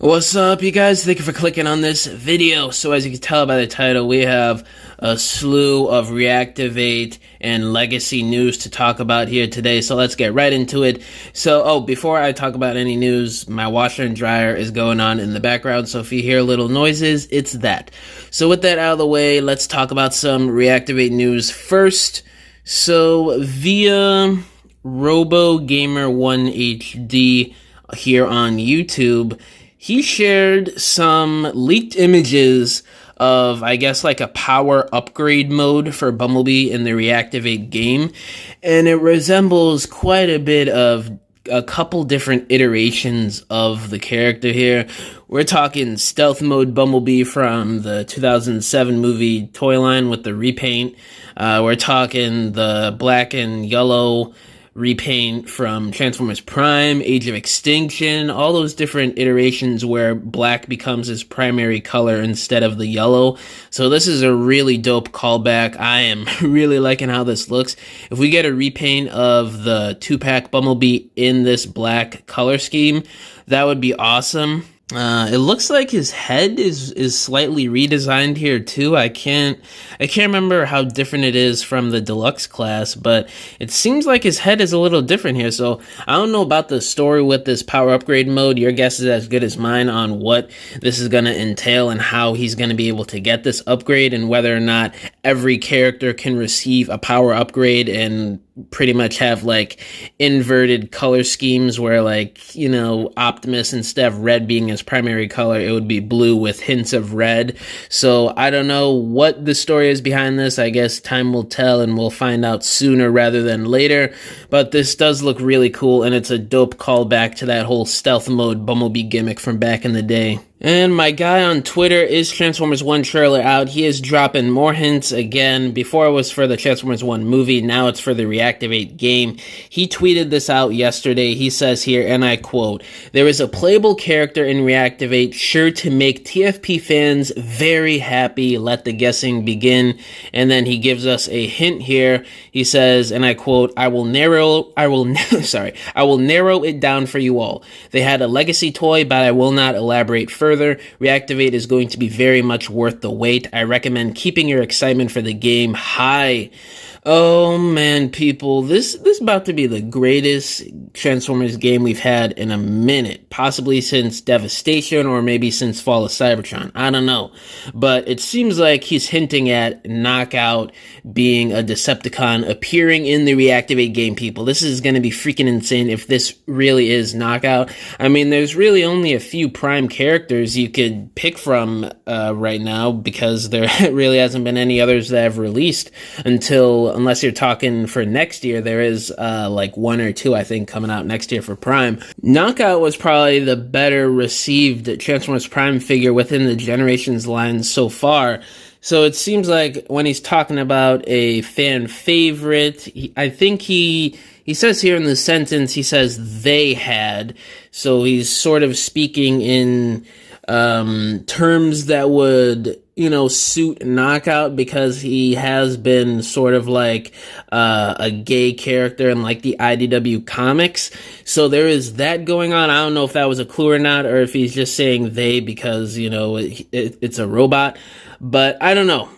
What's up, you guys? Thank you for clicking on this video. So as you can tell by the title, we have a slew of Reactivate and Legacy news to talk about here today. So let's get right into it. So, before I talk about any news, my washer and dryer is going on in the background. So if you hear little noises, it's that. So with that out of the way, let's talk about some Reactivate news first. So via RoboGamer1HD here on YouTube, he shared some leaked images of, I guess, like a power upgrade mode for Bumblebee in the Reactivate game, and it resembles quite a bit of a couple different iterations of the character here. We're talking stealth mode Bumblebee from the 2007 movie toy line with the repaint. We're talking the black and yellow repaint from Transformers Prime, Age of Extinction, all those different iterations where black becomes his primary color instead of the yellow. So this is a really dope callback. I am really liking how this looks. If we get a repaint of the 2-pack Bumblebee in this black color scheme, that would be awesome. It looks like his head is slightly redesigned here too. I can't remember how different it is from the deluxe class, but it seems like his head is a little different here. So I don't know about the story with this power upgrade mode. Your guess is as good as mine on what this is going to entail and how he's going to be able to get this upgrade, and whether or not every character can receive a power upgrade and pretty much have like inverted color schemes where, like, you know, Optimus, instead of red being his primary color, it would be blue with hints of red. So I don't know what the story is behind this. I guess time will tell and we'll find out sooner rather than later, but this does look really cool, and it's a dope callback to that whole stealth mode Bumblebee gimmick from back in the day. And my guy on Twitter, is Transformers 1 trailer out? He is dropping more hints again. Before it was for the Transformers 1 movie, now it's for the Reactivate game. He tweeted this out yesterday. He says here, and I quote, "There is a playable character in Reactivate sure to make TFP fans very happy. Let the guessing begin." And then he gives us a hint here. He says, and I quote, I will narrow it down for you all. They had a legacy toy, but I will not elaborate further. Reactivate is going to be very much worth the wait. I recommend keeping your excitement for the game high. Oh man, people, this is about to be the greatest Transformers game we've had in a minute, possibly since Devastation or maybe since Fall of Cybertron. I don't know, but it seems like he's hinting at Knockout being a Decepticon appearing in the Reactivate game, people. This is going to be freaking insane if this really is Knockout. I mean, there's really only a few Prime characters you could pick from right now, because there really hasn't been any others that have released unless you're talking for next year. There is like one or two, I think, coming out next year for Prime. Knockout was probably the better received Transformers Prime figure within the Generations line so far. So it seems like when he's talking about a fan favorite, I think he says here in the sentence, he says they had. So he's sort of speaking in terms that would, you know, suit Knockout, because he has been sort of like a gay character in like the IDW comics. So there is that going on. I don't know if that was a clue or not, or if he's just saying they because, you know, it's a robot. But I don't know.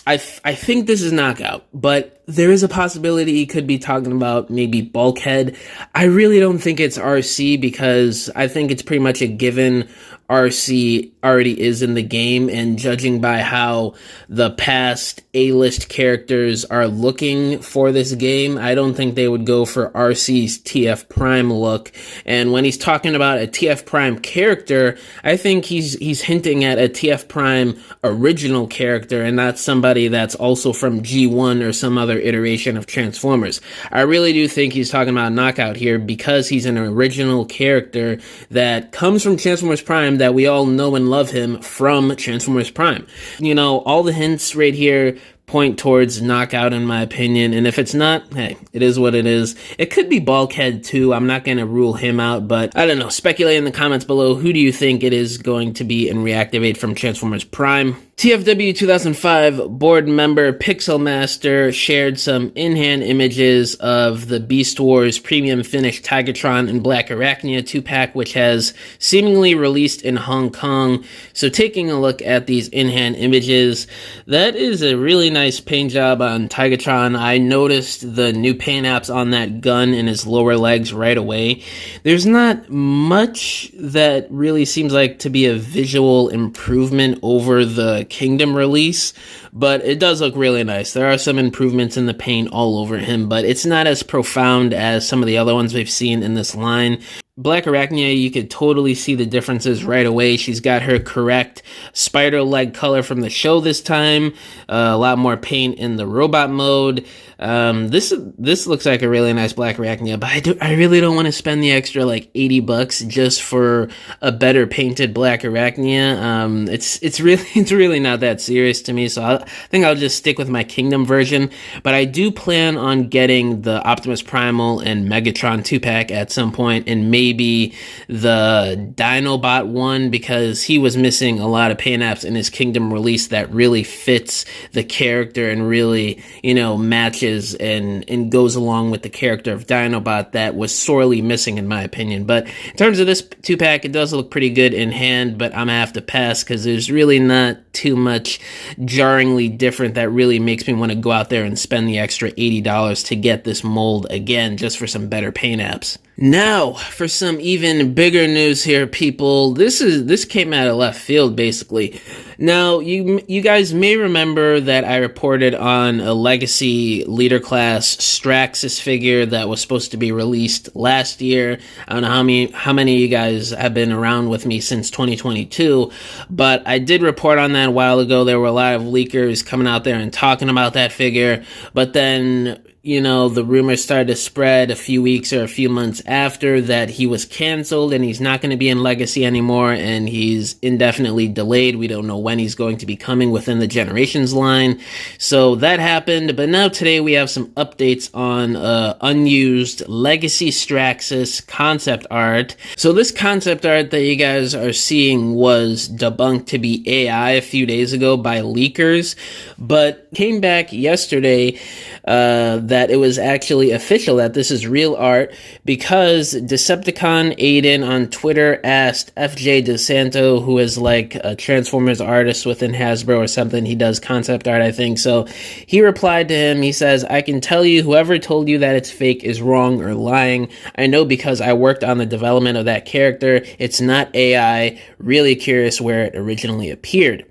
I think this is Knockout, but there is a possibility he could be talking about maybe Bulkhead. I really don't think it's RC, because I think it's pretty much a given RC already is in the game, and judging by how the past A-list characters are looking for this game, I don't think they would go for RC's TF Prime look. And when he's talking about a TF Prime character, I think he's hinting at a TF Prime original character, and not somebody that's also from G1 or some other iteration of Transformers. I really do think he's talking about Knockout here, because he's an original character that comes from Transformers Prime, that we all know and love him from Transformers Prime. You know, all the hints right here point towards Knockout, in my opinion, and if it's not, hey, it is what it is. It could be Bulkhead too. I'm not going to rule him out, but I don't know. Speculate in the comments below. Who do you think it is going to be in Reactivate from Transformers Prime? TFW 2005 board member Pixel Master shared some in-hand images of the Beast Wars Premium Finish Tigatron and Black Arachnia 2-pack, which has seemingly released in Hong Kong. So taking a look at these in-hand images, that is a really nice paint job on Tigatron. I noticed the new paint apps on that gun and his lower legs right away. There's not much that really seems like to be a visual improvement over the Kingdom release, but it does look really nice. There are some improvements in the paint all over him, but it's not as profound as some of the other ones we've seen in this line. Black Arachnia, you could totally see the differences right away. She's got her correct spider leg color from the show this time. A lot more paint in the robot mode. This looks like a really nice Black Arachnia, but I really don't want to spend the extra like $80 just for a better painted Black Arachnia. It's really not that serious to me, so I think I'll just stick with my Kingdom version. But I do plan on getting the Optimus Primal and Megatron 2-pack at some point, and maybe the Dinobot one, because he was missing a lot of paint apps in his Kingdom release that really fits the character and really, matches and goes along with the character of Dinobot that was sorely missing in my opinion. But in terms of this 2-pack, it does look pretty good in hand, but I'm gonna have to pass because there's really not too much jarringly different that really makes me want to go out there and spend the extra $80 to get this mold again just for some better paint apps. Now, for some even bigger news here, people. This came out of left field, basically. Now, you guys may remember that I reported on a Legacy Leader Class STRAXUS figure that was supposed to be released last year. I don't know how many of you guys have been around with me since 2022, but I did report on that a while ago. There were a lot of leakers coming out there and talking about that figure, but then the rumors started to spread a few weeks or a few months after that he was canceled and he's not going to be in Legacy anymore, and he's indefinitely delayed. We don't know when he's going to be coming within the Generations line. So that happened, but now today we have some updates on unused Legacy STRAXUS concept art. So this concept art that you guys are seeing was debunked to be AI a few days ago by leakers, but came back yesterday that it was actually official, that this is real art, because Decepticon Aiden on Twitter asked FJ DeSanto, who is like a Transformers artist within Hasbro or something. He does concept art, I think. So he replied to him. He says, "I can tell you whoever told you that it's fake is wrong or lying. I know because I worked on the development of that character. It's not AI. Really curious where it originally appeared."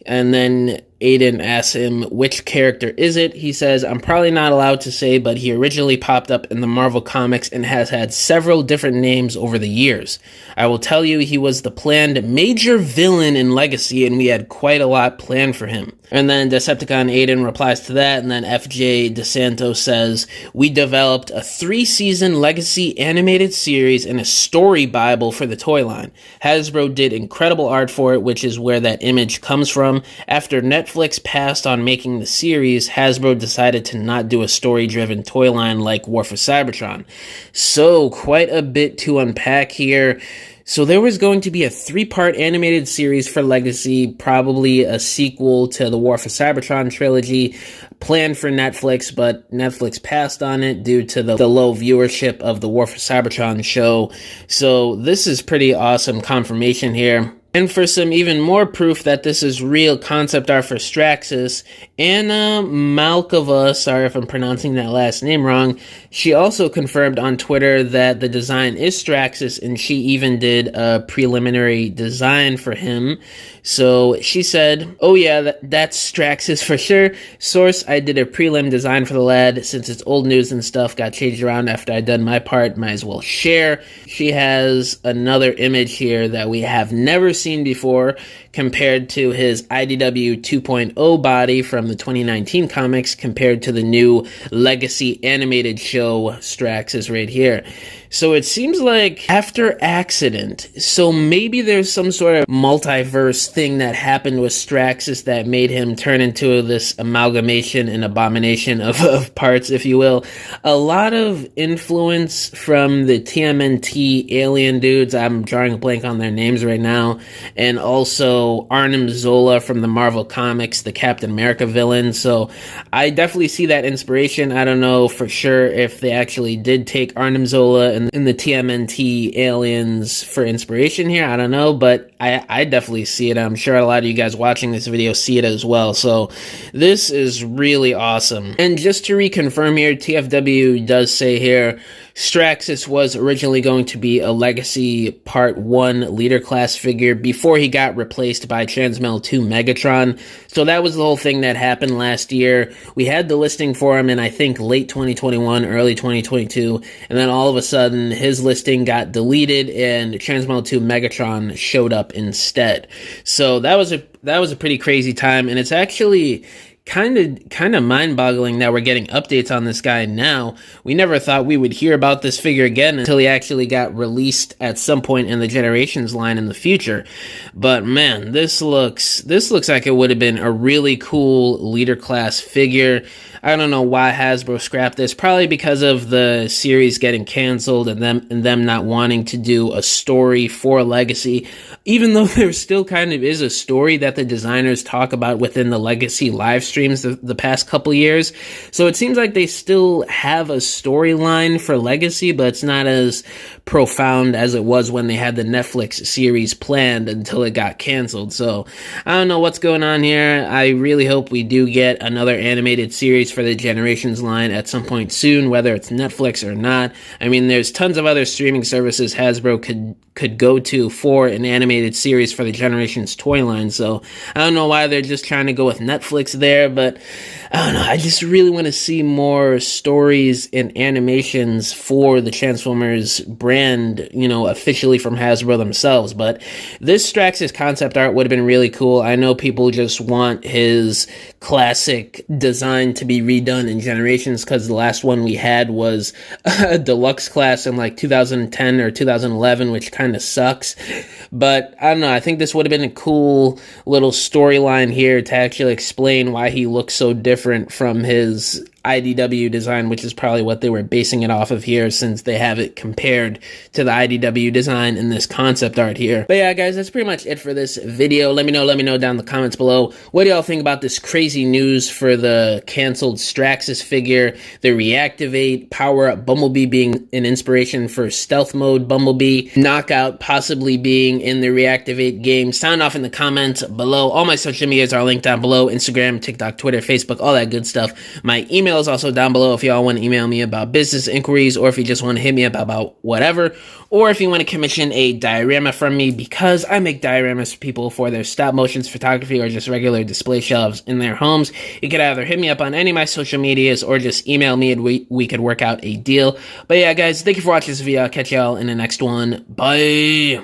And then Aiden asks him, which character is it? He says, "I'm probably not allowed to say, but he originally popped up in the Marvel Comics and has had several different names over the years. I will tell you, he was the planned major villain in Legacy, and we had quite a lot planned for him." And then Decepticon Aiden replies to that, and then FJ DeSanto says, "We developed a 3-season Legacy animated series and a story Bible for the toy line. Hasbro did incredible art for it, which is where that image comes from. After Netflix passed on making the series, Hasbro decided to not do a story-driven toy line like War for Cybertron." So, quite a bit to unpack here. So there was going to be a 3-part animated series for Legacy, probably a sequel to the War for Cybertron trilogy, planned for Netflix, but Netflix passed on it due to the low viewership of the War for Cybertron show. So this is pretty awesome confirmation here. And for some even more proof that this is real concept art for STRAXUS, Anna Malkova, sorry if I'm pronouncing that last name wrong, she also confirmed on Twitter that the design is STRAXUS, and she even did a preliminary design for him. So she said, "Oh yeah, that's STRAXUS for sure. Source, I did a prelim design for the lad. Since it's old news and stuff got changed around after I'd done my part, might as well share." She has another image here that we have never seen before compared to his IDW 2.0 body from the 2019 comics compared to the new Legacy animated show STRAXUS right here. So it seems like after Accident, so maybe there's some sort of multiverse thing that happened with STRAXUS that made him turn into this amalgamation and abomination of parts, if you will. A lot of influence from the TMNT alien dudes. I'm drawing a blank on their names right now. and also Arnim Zola from the Marvel Comics, the Captain America villain. So I definitely see that inspiration. I don't know for sure if they actually did take Arnim Zola and the TMNT aliens for inspiration here. I don't know, but I definitely see it. I'm sure a lot of you guys watching this video see it as well. So this is really awesome. And just to reconfirm here, TFW does say here, STRAXUS was originally going to be a Legacy Part 1 leader class figure before he got replaced by Transmel 2 Megatron. So that was the whole thing that happened last year. We had the listing for him in, I think, late 2021, early 2022, and then all of a sudden his listing got deleted and Transmel 2 Megatron showed up instead. So that was a pretty crazy time, and it's actually kind of mind-boggling that we're getting updates on this guy now. We never thought we would hear about this figure again until he actually got released at some point in the Generations line in the future. But man, this looks like it would have been a really cool leader class figure. I don't know why Hasbro scrapped this. Probably because of the series getting canceled and them not wanting to do a story for Legacy. Even though there still kind of is a story that the designers talk about within the Legacy live streams the past couple years. So it seems like they still have a storyline for Legacy, but it's not as profound as it was when they had the Netflix series planned until it got canceled. So I don't know what's going on here. I really hope we do get another animated series for the Generations line at some point soon, whether it's Netflix or not. I mean, there's tons of other streaming services Hasbro could go to for an animated series for the Generations toy line. So I don't know why they're just trying to go with Netflix there, but I don't know. I just really want to see more stories and animations for the Transformers brand, you know, officially from Hasbro themselves. But this STRAXUS concept art would have been really cool. I know people just want his classic design to be redone in Generations because the last one we had was a deluxe class in like 2010 or 2011, which kind of sucks. But I don't know. I think this would have been a cool little storyline here to actually explain why he looks so different from his IDW design, which is probably what they were basing it off of here, since they have it compared to the IDW design in this concept art here. But yeah, guys, that's pretty much it for this video. Let me know down in the comments below. What do y'all think about this crazy news for the canceled STRAXUS figure, the Reactivate power-up Bumblebee being an inspiration for stealth mode Bumblebee, Knockout possibly being in the Reactivate game? Sound off in the comments below. All my social medias are linked down below: Instagram, TikTok, Twitter, Facebook, all that good stuff. My email is also down below if y'all want to email me about business inquiries, or if you just want to hit me up about whatever, or if you want to commission a diorama from me, because I make dioramas for people for their stop motions photography or just regular display shelves in their homes. You could either hit me up on any of my social medias or just email me and we could work out a deal. But yeah, guys, thank you for watching this video. I'll catch y'all in the next one. Bye.